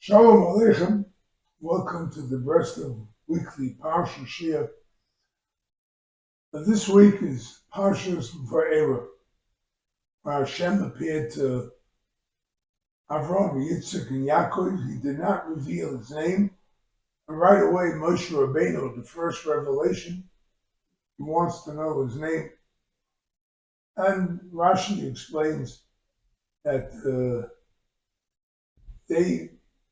Shalom Aleichem. Welcome to the Breslov weekly Parshat Shia. This week is Parshat Va'era, where Hashem appeared to Avraham, Yitzchak, and Yaakov. He did not reveal his name. And right away, Moshe Rabbeinu, the first revelation, he wants to know his name. And Rashi explains that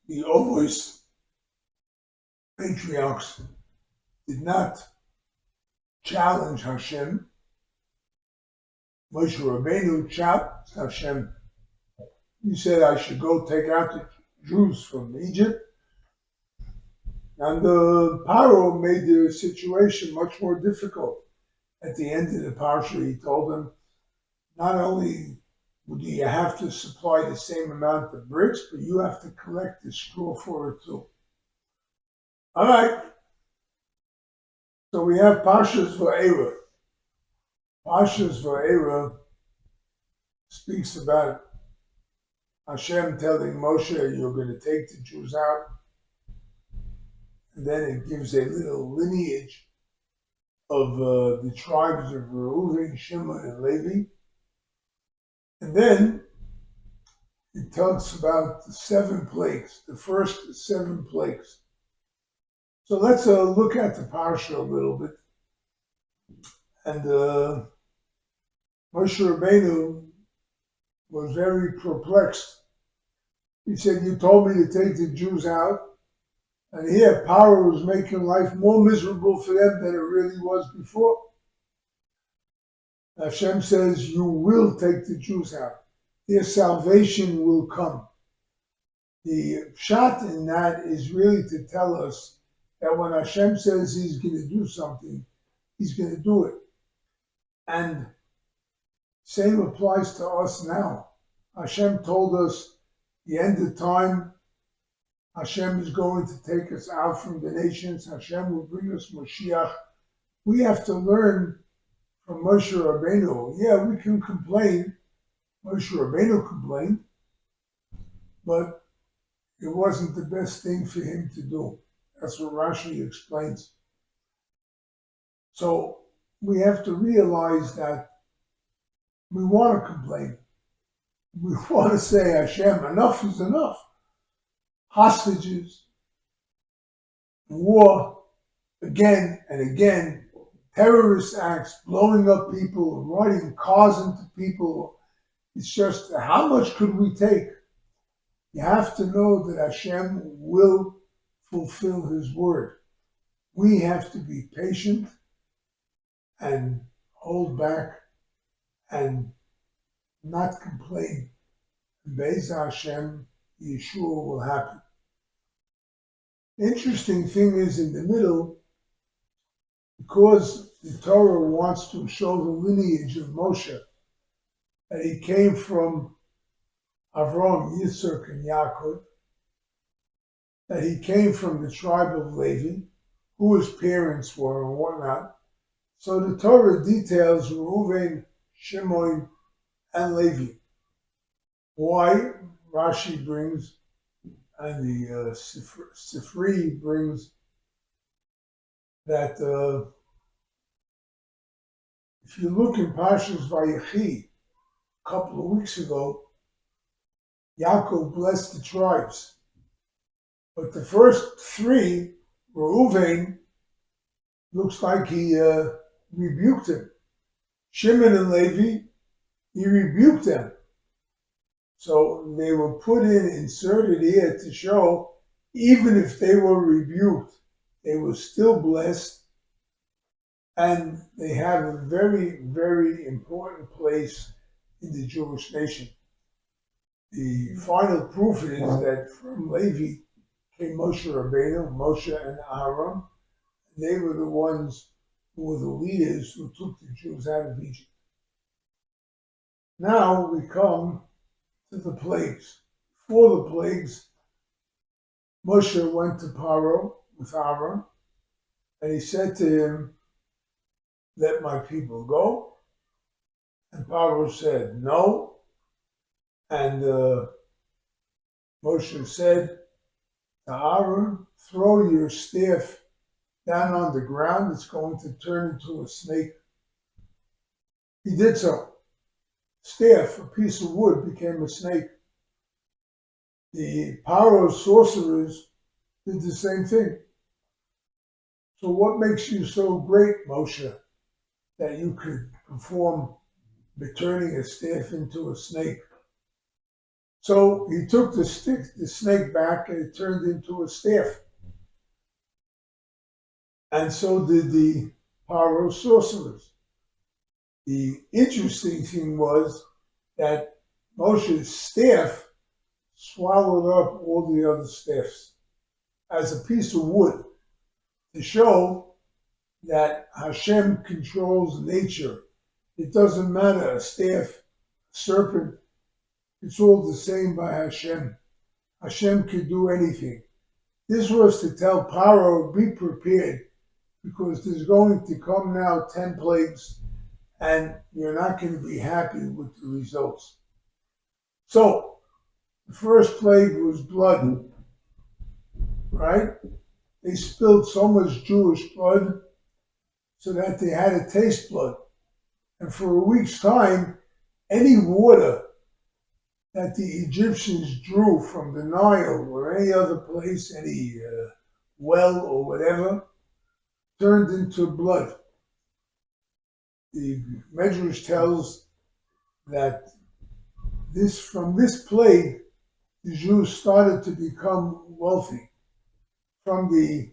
the Ovois patriarchs did not challenge Hashem. Moshe Rabbeinu challenged Hashem. He said, I should go take out the Jews from Egypt. And the Paro made the situation much more difficult. At the end of the Parsha, he told them, not only do you have to supply the same amount of bricks, but you have to collect the straw for it too. All right. So we have Parshat Va'era. Parshat Va'era speaks about Hashem telling Moshe, you're going to take the Jews out. And then it gives a little lineage of the tribes of Reuven, Shimon, and Levi. And then it talks about the 7 plagues, the first 7 plagues. So let's look at the Parsha a little bit. And Moshe Rabbeinu was very perplexed. He said, you told me to take the Jews out, and here Paro was making life more miserable for them than it really was before. Hashem says, you will take the Jews out. Their salvation will come. The pshat in that is really to tell us that when Hashem says he's going to do something, he's going to do it. And same applies to us now. Hashem told us the end of time, Hashem is going to take us out from the nations. Hashem will bring us Moshiach. We have to learn from Moshe Rabbeinu. Yeah, we can complain. Moshe Rabbeinu complained, but it wasn't the best thing for him to do. That's what Rashi explains. So we have to realize that we want to complain. We want to say, Hashem, enough is enough. Hostages, war, again and again, terrorist acts, blowing up people, riding cars into people. It's just, how much could we take? You have to know that Hashem will fulfill his word. We have to be patient and hold back and not complain. And Be'ez Hashem, Yeshua will happen. The interesting thing is in the middle, because the Torah wants to show the lineage of Moshe, that he came from Avraham, Yitzchak, and Yaakov, that he came from the tribe of Levi, who his parents were and whatnot. So the Torah details Reuven, Shimon, and Levi. Why? Rashi brings, and the Sifri brings, that if you look in Parshas Vayechi, a couple of weeks ago, Yaakov blessed the tribes. But the first 3, Reuven, looks like he rebuked him. Shimon and Levi, he rebuked them. So they were put inserted here to show, even if they were rebuked, they were still blessed, and they have a very, very important place in the Jewish nation. The final proof is that from Levi came Moshe Rabbeinu, Moshe and Aaron. They were the ones who were the leaders who took the Jews out of Egypt. Now we come to the plagues. For the plagues, Moshe went to Paro with Aaron, and he said to him, let my people go. And Paro said, no. And Moshe said, to Aaron, throw your staff down on the ground, it's going to turn into a snake. He did so. Staff, a piece of wood, became a snake. The Paro sorcerers did the same thing. So what makes you so great, Moshe, that you could perform turning a staff into a snake? So he took the snake back, and it turned into a staff. And so did the Paro sorcerers. The interesting thing was that Moshe's staff swallowed up all the other staffs as a piece of wood to show that Hashem controls nature. It doesn't matter, a staff, a serpent, it's all the same by Hashem. Hashem could do anything. This was to tell Paro, be prepared, because there's going to come now 10 plagues, and you're not going to be happy with the results. So, the first plague was blood, right? They spilled so much Jewish blood so that they had to taste blood. And for a week's time, any water that the Egyptians drew from the Nile or any other place, any well or whatever, turned into blood. The Medrash tells that from this plague, the Jews started to become wealthy from the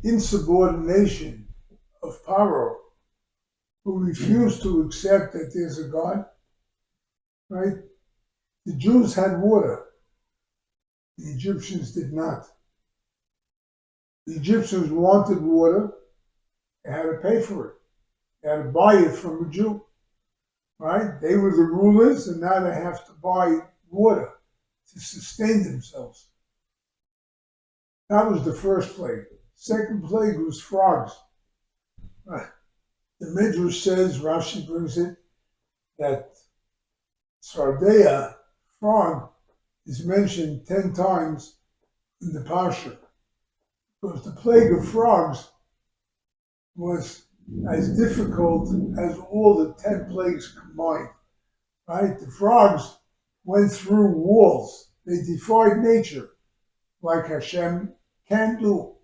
insubordination of Paro, who refused to accept that there's a God, right? The Jews had water. The Egyptians did not. The Egyptians wanted water. They had to pay for it. They had to buy it from a Jew, right? They were the rulers, and now they have to buy water to sustain themselves. That was the first plague. Second plague was frogs. Right. The Midrash says, Rashi brings it, that Sardeya, frog, is mentioned 10 times in the Parshat, because the plague of frogs was as difficult as all the 10 plagues combined, right? The frogs went through walls. They defied nature, like Hashem can do.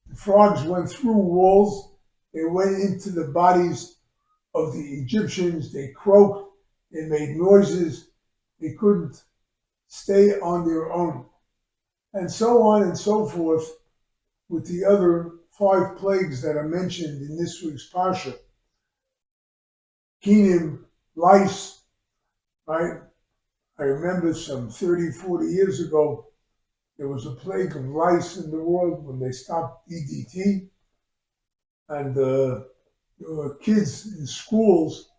The frogs went through walls. They went into the bodies of the Egyptians. They croaked. They made noises. They couldn't stay on their own. And so on and so forth with the other 5 plagues that are mentioned in this week's Parsha. Kinim, lice, right? I remember some 30, 40 years ago, there was a plague of lice in the world when they stopped DDT. And there were kids in schools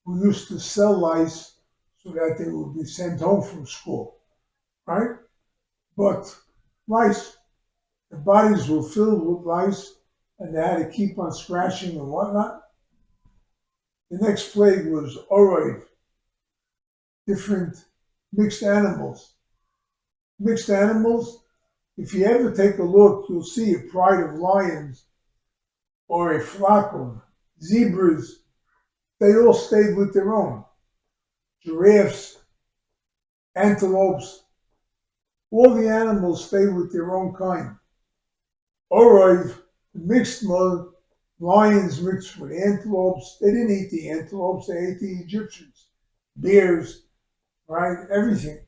who used to sell lice so that they would be sent home from school, right? But lice, the bodies were filled with lice, and they had to keep on scratching and whatnot. The next plague was oroid, different mixed animals. Mixed animals, if you ever take a look, you'll see a pride of lions or a flock of zebras. They all stayed with their own. Giraffes, antelopes, all the animals stayed with their own kind. Oroid, mixed mode, lions mixed with antelopes. They didn't eat the antelopes, they ate the Egyptians. Bears, right? Everything.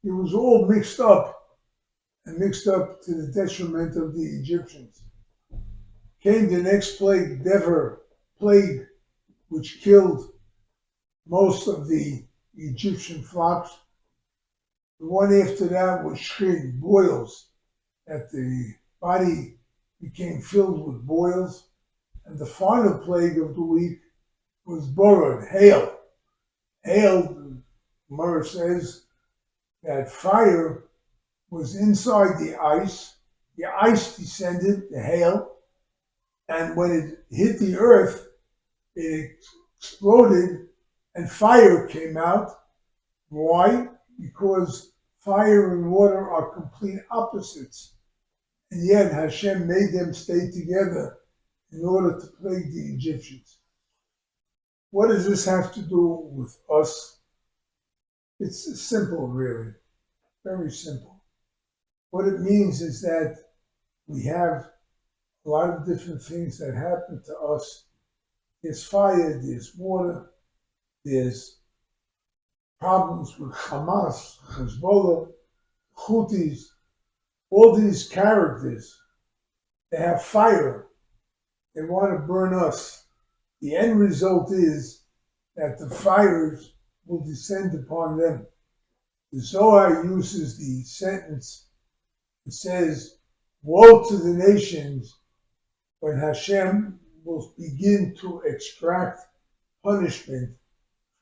It was all mixed up, and mixed up to the detriment of the Egyptians. Came the next plague, Dever plague, which killed most of the Egyptian flocks. The one after that was Shrin, boils, that the body became filled with boils. And the final plague of the week was Borod, hail. Hail, the Gemara says, that fire was inside the ice descended, the hail, and when it hit the earth, it exploded and fire came out. Why? Because Fire and water are complete opposites, and yet Hashem made them stay together in order to plague the Egyptians. What does this have to do with us? It's simple, really, very simple. What it means is that we have a lot of different things that happen to us. There's fire, there's water, there's problems with Hamas, Hezbollah, Houthis, all these characters. They have fire. They want to burn us. The end result is that the fires will descend upon them. The Zohar uses the sentence, it says, woe to the nations when Hashem will begin to extract punishment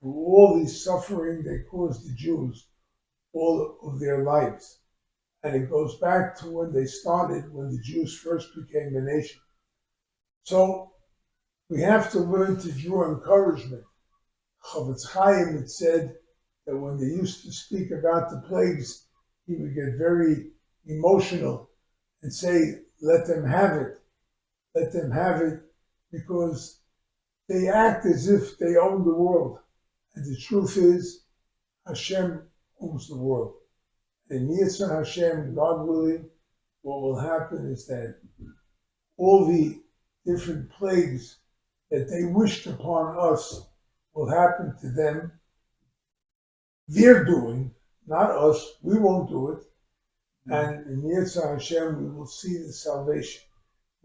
for all the suffering they caused the Jews all of their lives. And it goes back to when they started, when the Jews first became a nation. So we have to learn to draw encouragement. Chaim had said that when they used to speak about the plagues, he would get very emotional and say, let them have it. Let them have it, because they act as if they own the world. And the truth is, Hashem owns the world. And Yitzhak Hashem, God willing, what will happen is that all the different plagues that they wished upon us will happen to them. They're doing, not us. We won't do it. And in Yitzhak Hashem, we will see the salvation.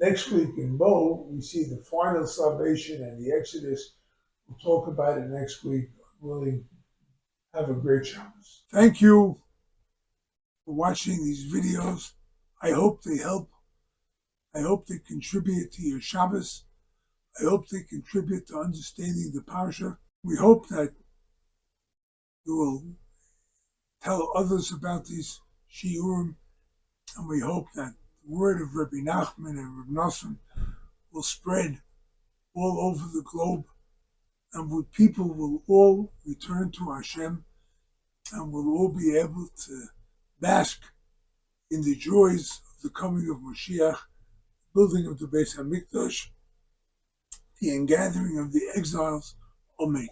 Next week in Bo, we see the final salvation and the Exodus. We'll talk about it next week. God willing, have a great Shabbos. Thank you for watching these videos. I hope they help. I hope they contribute to your Shabbos. I hope they contribute to understanding the Parsha. We hope that you will tell others about these shiurim, and we hope that the word of Rabbi Nachman and Rabbi Nosson will spread all over the globe, and people will all return to Hashem, and will all be able to bask in the joys of the coming of Mashiach, building of the Beis HaMikdash, the ingathering of the exiles. Amen.